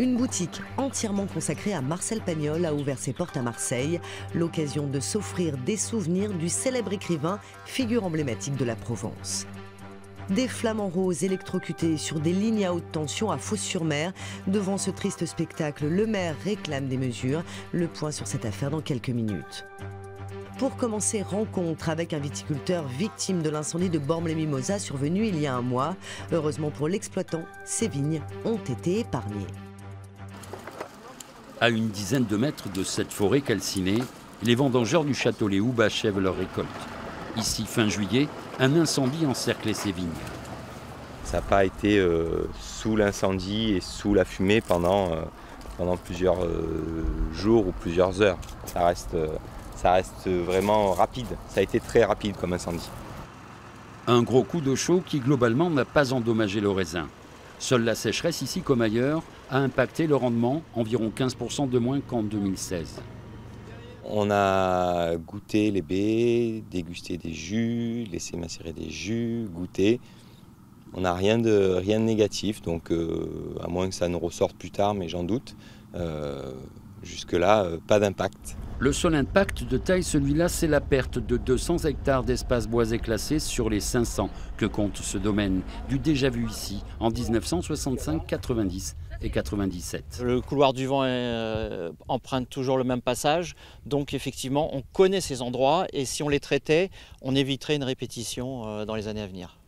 Une boutique entièrement consacrée à Marcel Pagnol a ouvert ses portes à Marseille, l'occasion de s'offrir des souvenirs du célèbre écrivain, figure emblématique de la Provence. Des flamants roses électrocutés sur des lignes à haute tension à Fos-sur-Mer. Devant ce triste spectacle, le maire réclame des mesures. Le point sur cette affaire dans quelques minutes. Pour commencer, rencontre avec un viticulteur victime de l'incendie de Bormes-les-Mimosas survenu il y a un mois. Heureusement pour l'exploitant, ses vignes ont été épargnées. À une dizaine de mètres de cette forêt calcinée, les vendangeurs du château Les Houbes achèvent leur récolte. Ici, fin juillet, un incendie encerclait ces vignes. Ça n'a pas été sous l'incendie et sous la fumée pendant plusieurs jours ou plusieurs heures. Ça reste vraiment rapide. Ça a été très rapide comme incendie. Un gros coup de chaud qui, globalement, n'a pas endommagé le raisin. Seule la sécheresse, ici comme ailleurs, a impacté le rendement, environ 15% de moins qu'en 2016. On a goûté les baies, dégusté des jus, laissé macérer des jus, goûté. On n'a rien de négatif, donc à moins que ça nous ressorte plus tard, mais j'en doute. Jusque-là, pas d'impact. Le seul impact de taille, celui-là, c'est la perte de 200 hectares d'espaces boisés classés sur les 500 que compte ce domaine, du déjà vu ici en 1965, 90 et 97. Le couloir du vent emprunte toujours le même passage, donc effectivement on connaît ces endroits et si on les traitait, on éviterait une répétition dans les années à venir.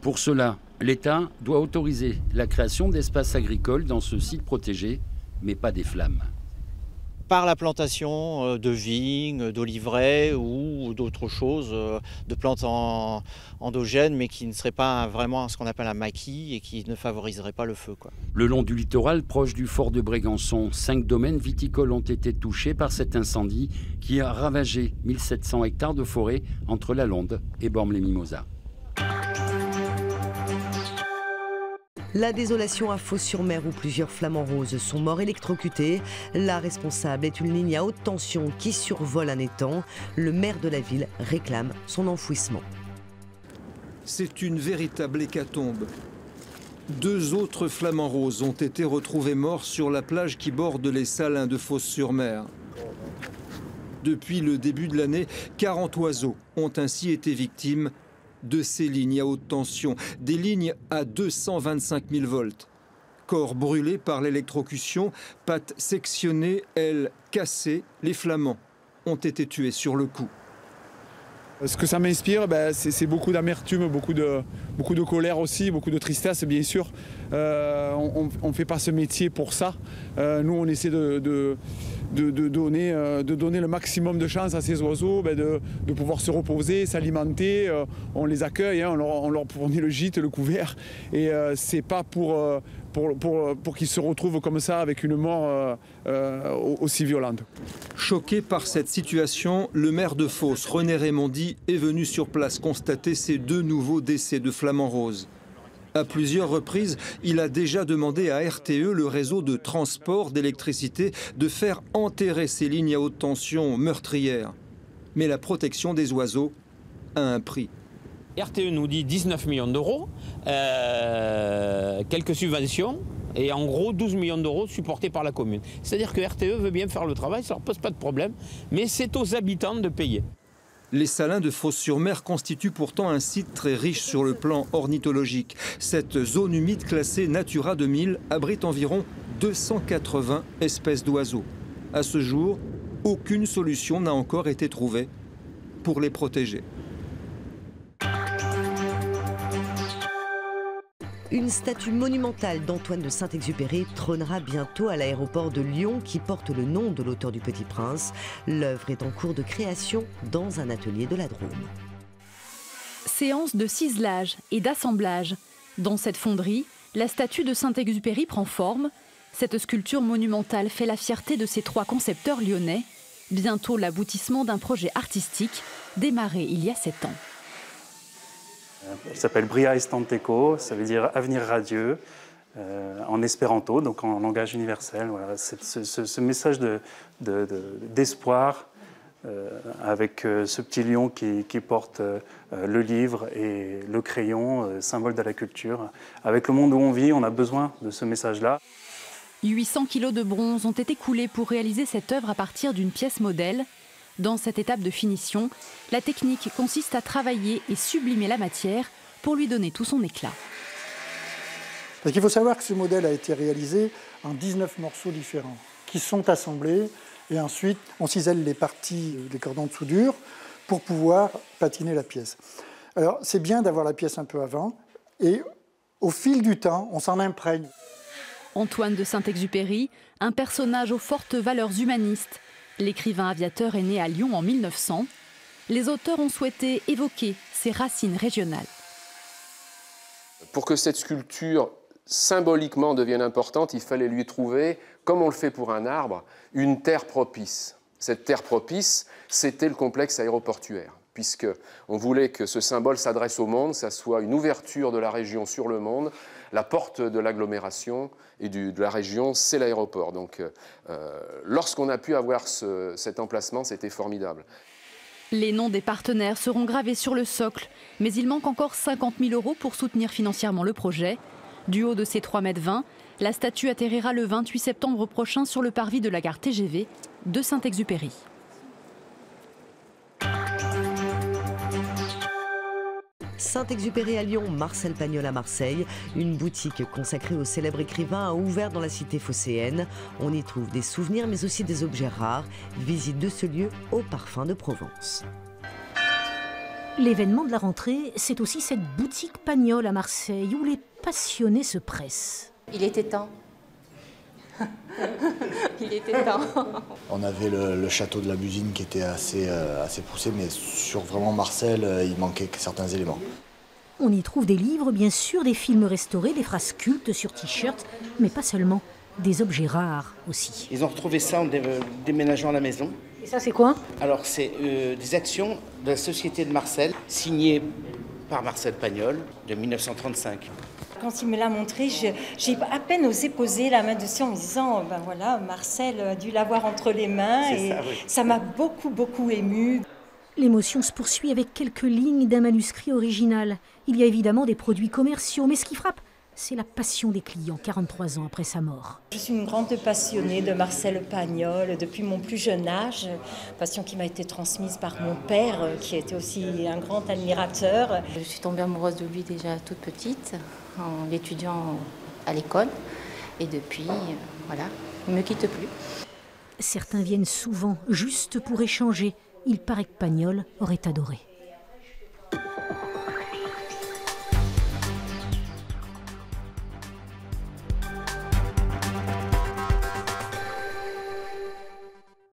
Pour cela, l'État doit autoriser la création d'espaces agricoles dans ce site protégé, mais pas des flammes. Par la plantation de vignes, d'oliveraies ou d'autres choses, de plantes endogènes, mais qui ne seraient pas vraiment ce qu'on appelle un maquis et qui ne favoriseraient pas le feu, quoi. Le long du littoral, proche du fort de Brégançon, 5 domaines viticoles ont été touchés par cet incendie qui a ravagé 1700 hectares de forêt entre la Londe et Bormes-les-Mimosas. La désolation à Fos-sur-Mer où plusieurs flamants roses sont morts électrocutés. La responsable est une ligne à haute tension qui survole un étang. Le maire de la ville réclame son enfouissement. C'est une véritable hécatombe. 2 autres flamants roses ont été retrouvés morts sur la plage qui borde les salins de Fos-sur-Mer. Depuis le début de l'année, 40 oiseaux ont ainsi été victimes de ces lignes à haute tension, des lignes à 225 000 volts. Corps brûlés par l'électrocution, pattes sectionnées, ailes cassées, les flamands ont été tués sur le coup. Ce que ça m'inspire, c'est beaucoup d'amertume, beaucoup de colère aussi, beaucoup de tristesse bien sûr. On ne fait pas ce métier pour ça. Nous on essaie de donner le maximum de chance à ces oiseaux, de pouvoir se reposer, s'alimenter. On les accueille, hein, on leur fournit le gîte, le couvert. Et c'est pas pour qu'ils se retrouvent comme ça avec une mort aussi violente. Choqué par cette situation, le maire de Fos, René Raymondi, est venu sur place constater ces 2 nouveaux décès de flamants roses. À plusieurs reprises, il a déjà demandé à RTE, le réseau de transport d'électricité, de faire enterrer ces lignes à haute tension meurtrières. Mais la protection des oiseaux a un prix. RTE nous dit 19 millions d'euros, quelques subventions et en gros 12 millions d'euros supportés par la commune. C'est-à-dire que RTE veut bien faire le travail, ça ne leur pose pas de problème, mais c'est aux habitants de payer. Les salins de Fos-sur-Mer constituent pourtant un site très riche sur le plan ornithologique. Cette zone humide classée Natura 2000 abrite environ 280 espèces d'oiseaux. À ce jour, aucune solution n'a encore été trouvée pour les protéger. Une statue monumentale d'Antoine de Saint-Exupéry trônera bientôt à l'aéroport de Lyon qui porte le nom de l'auteur du Petit Prince. L'œuvre est en cours de création dans un atelier de la Drôme. Séance de ciselage et d'assemblage. Dans cette fonderie, la statue de Saint-Exupéry prend forme. Cette sculpture monumentale fait la fierté de ces 3 concepteurs lyonnais. Bientôt l'aboutissement d'un projet artistique démarré il y a 7 ans. Il s'appelle Bria Estanteco, ça veut dire avenir radieux, en espéranto, donc en langage universel. Voilà. Ce message d'espoir avec ce petit lion qui porte le livre et le crayon, symbole de la culture. Avec le monde où on vit, on a besoin de ce message-là. 800 kilos de bronze ont été coulés pour réaliser cette œuvre à partir d'une pièce modèle. Dans cette étape de finition, la technique consiste à travailler et sublimer la matière pour lui donner tout son éclat. Parce qu'il faut savoir que ce modèle a été réalisé en 19 morceaux différents qui sont assemblés et ensuite on cisèle les parties des cordons de soudure pour pouvoir patiner la pièce. Alors c'est bien d'avoir la pièce un peu avant et au fil du temps on s'en imprègne. Antoine de Saint-Exupéry, un personnage aux fortes valeurs humanistes. L'écrivain aviateur est né à Lyon en 1900. Les auteurs ont souhaité évoquer ses racines régionales. Pour que cette sculpture symboliquement devienne importante, il fallait lui trouver, comme on le fait pour un arbre, une terre propice. Cette terre propice, c'était le complexe aéroportuaire, puisqu'on voulait que ce symbole s'adresse au monde, ça soit une ouverture de la région sur le monde. La porte de l'agglomération et de la région, c'est l'aéroport. Donc, lorsqu'on a pu avoir cet emplacement, c'était formidable. Les noms des partenaires seront gravés sur le socle, mais il manque encore 50 000 € pour soutenir financièrement le projet. Du haut de ses 3,20 m, la statue atterrira le 28 septembre prochain sur le parvis de la gare TGV de Saint-Exupéry. Saint-Exupéry à Lyon, Marcel Pagnol à Marseille. Une boutique consacrée au célèbre écrivain a ouvert dans la cité phocéenne. On y trouve des souvenirs mais aussi des objets rares. Visite de ce lieu au parfum de Provence. L'événement de la rentrée, c'est aussi cette boutique Pagnol à Marseille où les passionnés se pressent. Il était temps. Il était temps. On avait le château de la Busine qui était assez poussé, mais sur vraiment Marcel, il manquait certains éléments. On y trouve des livres, bien sûr, des films restaurés, des phrases cultes sur t-shirt, mais pas seulement, des objets rares aussi. Ils ont retrouvé ça en déménageant la maison. Et ça, c'est quoi? Alors, c'est des actions de la Société de Marcel, signées par Marcel Pagnol, de 1935. Quand il me l'a montré, j'ai à peine osé poser la main dessus en me disant ben voilà, Marcel a dû l'avoir entre les mains et ça, oui. Ça m'a beaucoup émue. L'émotion se poursuit avec quelques lignes d'un manuscrit original. Il y a évidemment des produits commerciaux, mais ce qui frappe, c'est la passion des clients 43 ans après sa mort. Je suis une grande passionnée de Marcel Pagnol depuis mon plus jeune âge, passion qui m'a été transmise par mon père, qui était aussi un grand admirateur. Je suis tombée amoureuse de lui déjà toute petite, en l'étudiant à l'école, et depuis, voilà, il ne me quitte plus. Certains viennent souvent juste pour échanger. Il paraît que Pagnol aurait adoré.